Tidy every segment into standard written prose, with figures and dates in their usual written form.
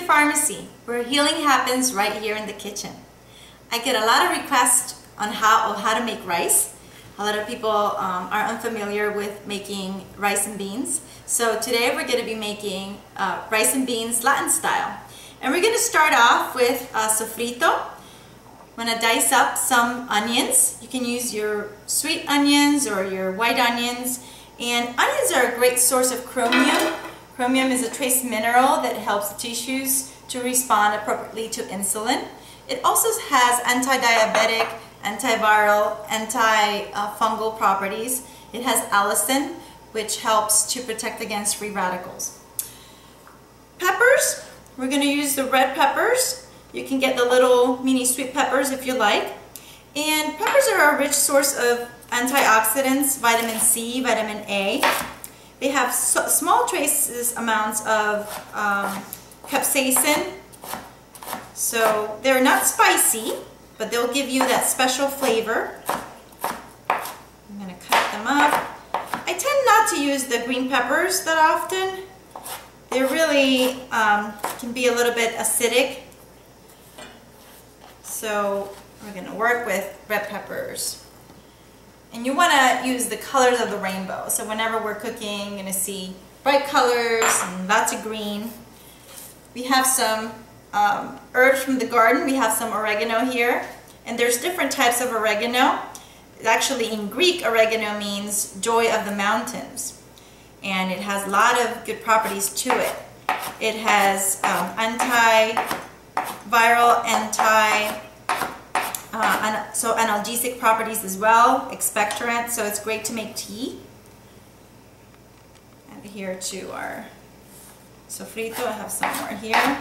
pharmacy, where healing happens right here in the kitchen. I get a lot of requests on how to make rice. A lot of people are unfamiliar with making rice and beans. So today we're going to be making rice and beans Latin style. And we're going to start off with sofrito. I'm going to dice up some onions. You can use your sweet onions or your white onions. And onions are a great source of chromium. Chromium is a trace mineral that helps tissues to respond appropriately to insulin. It also has anti-diabetic, antiviral, antifungal properties. It has allicin, which helps to protect against free radicals. Peppers, we're going to use the red peppers. You can get the little mini sweet peppers if you like. And peppers are a rich source of antioxidants, vitamin C, vitamin A. They have small trace amounts of capsaicin. So they're not spicy, but they'll give you that special flavor. I'm going to cut them up. I tend not to use the green peppers that often. They really can be a little bit acidic. So we're going to work with red peppers. And you want to use the colors of the rainbow. So whenever we're cooking, you're going to see bright colors and lots of green. We have some herbs from the garden. We have some oregano here. And there's different types of oregano. Actually, in Greek, oregano means joy of the mountains. And it has a lot of good properties to it. It has antiviral, so analgesic properties as well, expectorant, so it's great to make tea. And here to our sofrito, I have some more here.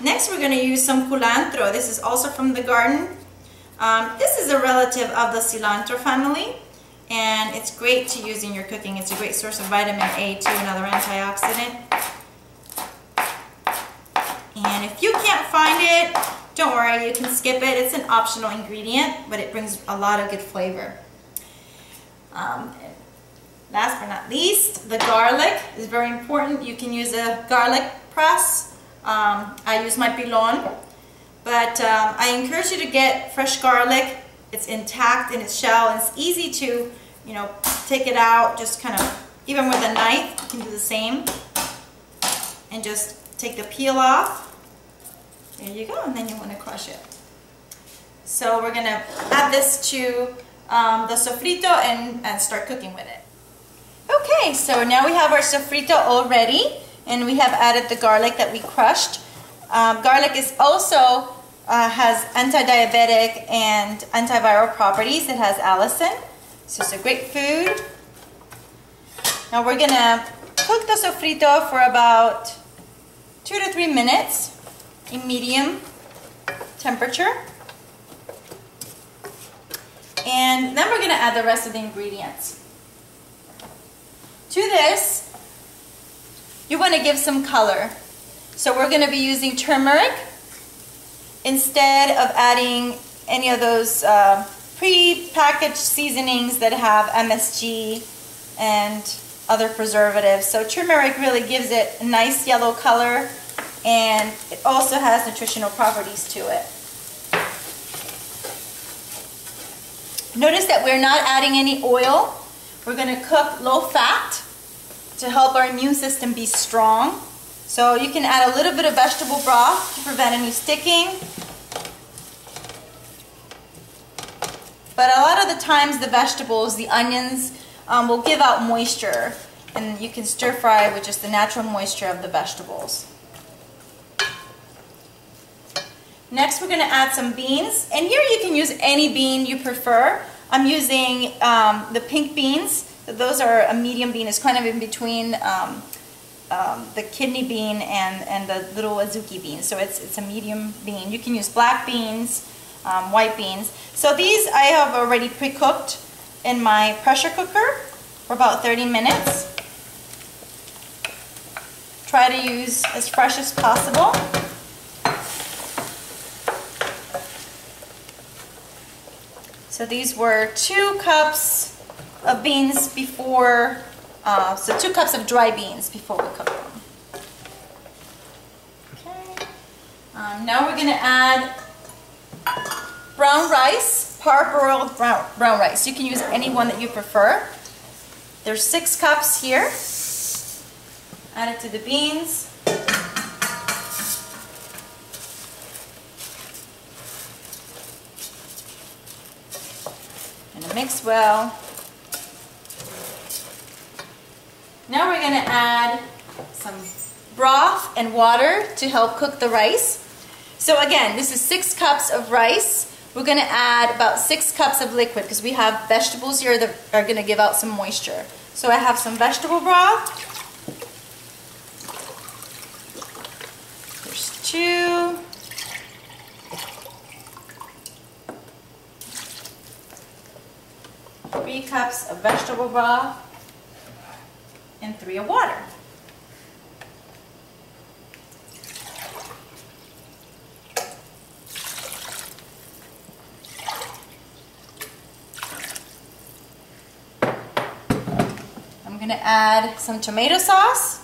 Next we're going to use some culantro. This is also from the garden. This is a relative of the cilantro family, and it's great to use in your cooking. It's a great source of vitamin A too, another antioxidant. And if you can't find it, don't worry, you can skip it. It's an optional ingredient, but it brings a lot of good flavor. Last but not least, the garlic is very important. You can use a garlic press. I use my pilon, but I encourage you to get fresh garlic. It's intact in its shell, and it's easy to, take it out. Just kind of, even with a knife, you can do the same, and just take the peel off. There you go, and then you want to crush it. So we're going to add this to the sofrito and start cooking with it. Okay, so now we have our sofrito all ready, and we have added the garlic that we crushed. Garlic is also has anti-diabetic and antiviral properties. It has allicin, so it's a great food. Now we're going to cook the sofrito for about 2 to 3 minutes in medium temperature. And then we're going to add the rest of the ingredients. To this, you want to give some color. So we're going to be using turmeric instead of adding any of those pre-packaged seasonings that have MSG and other preservatives. So turmeric really gives it a nice yellow color, and it also has nutritional properties to it. Notice that we're not adding any oil. We're going to cook low fat to help our immune system be strong. So you can add a little bit of vegetable broth to prevent any sticking. But a lot of the times the vegetables, the onions, will give out moisture, and you can stir fry with just the natural moisture of the vegetables. Next we're going to add some beans, and here you can use any bean you prefer. I'm using the pink beans. Those are a medium bean. It's kind of in between the kidney bean and the little azuki bean. So it's a medium bean. You can use black beans, white beans. So these I have already pre-cooked in my pressure cooker for about 30 minutes. Try to use as fresh as possible. So these were 2 cups of beans before, so 2 cups of dry beans before we cook them. Okay. Now we're going to add brown rice, parboiled brown rice. You can use any one that you prefer. There's 6 cups here. Add it to the beans. And mix well. Now we're going to add some broth and water to help cook the rice. So again, this is 6 cups of rice. We're going to add about 6 cups of liquid because we have vegetables here that are going to give out some moisture. So I have some vegetable broth. There's 2. Three cups of vegetable broth and 3 of water. I'm going to add some tomato sauce.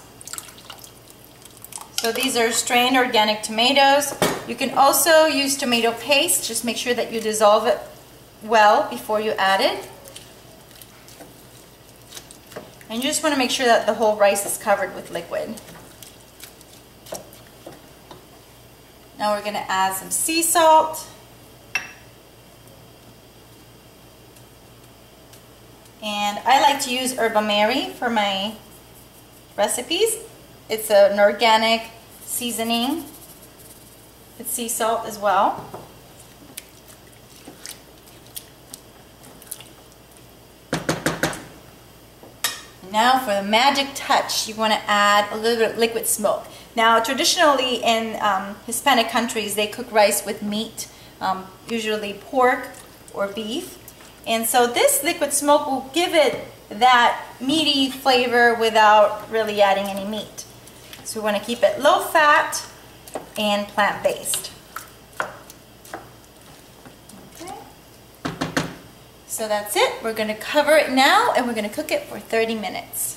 So these are strained organic tomatoes. You can also use tomato paste. Just make sure that you dissolve it well before you add it. And you just want to make sure that the whole rice is covered with liquid. Now we're going to add some sea salt. And I like to use Herba Mary for my recipes. It's an organic seasoning with sea salt as well. Now for the magic touch, you want to add a little bit of liquid smoke. Now traditionally in Hispanic countries, they cook rice with meat, usually pork or beef. And so this liquid smoke will give it that meaty flavor without really adding any meat. So we want to keep it low fat and plant-based. Okay. So that's it. We're going to cover it now and we're going to cook it for 30 minutes.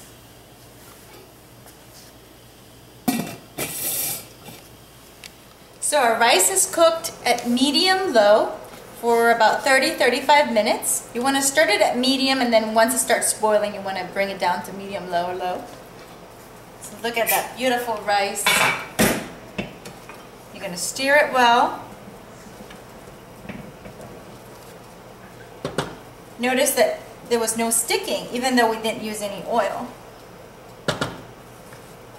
So our rice is cooked at medium-low for about 30-35 minutes. You want to start it at medium, and then once it starts boiling, you want to bring it down to medium-low or low. So look at that beautiful rice. You're going to stir it well. Notice that there was no sticking, even though we didn't use any oil.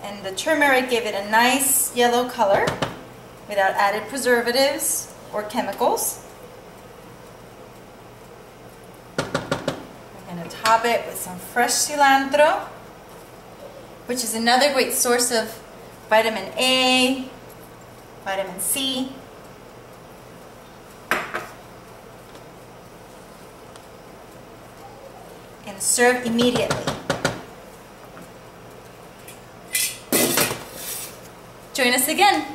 And the turmeric gave it a nice yellow color without added preservatives or chemicals. We're going to top it with some fresh cilantro, which is another great source of vitamin A, vitamin C. And serve immediately. Join us again.